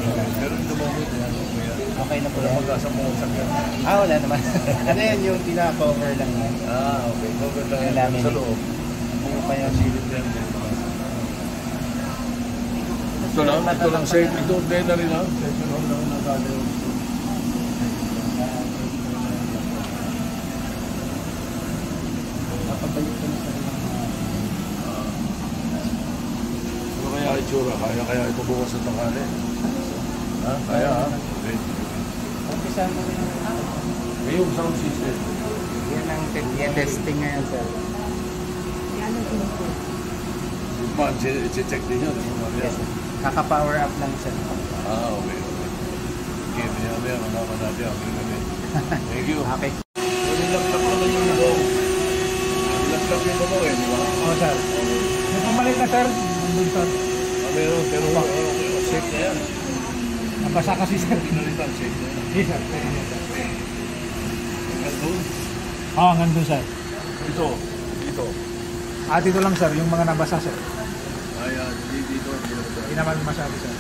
Pero yung lumamit yan. Okay na po Wala yan. mag-asa mo sakyan. Wala naman. Ano yan yung pinaka-cover lang yan? Okay. Cover lang Yung yan laminate. sa loob. Ano pa yan? Silip yan. Ito lang safe. Ito, na rin lang. Session hall lang nagkakaroon. Kapabalik ko na sa rin. Ano kaya itsura? Kaya ito bukas sa tanghali? Ha? Kaya ha? Okay. Umpisa mo rin. Yung sound system. Yan ang testing ngayon, sir. Man, check din yun. Yes, sir. Kaka-power up lang, sir. Okay. Okay, maya malaman natin. Thank you. Okay. Nilaglag naman yung babaw. Nilaglag yung babaw di ba? Oo, sir. May pumalit na, sir. Nandun, sir. Meron, pero safe na yan. Nabasa kasi, sir. Pinalitan, safe na yan. Yes, sir. Nandun? Oo, nandun, sir. Ito. Dito lang, sir. Yung mga nabasa, sir. Ayan, dito. Hindi naman masabi, sir.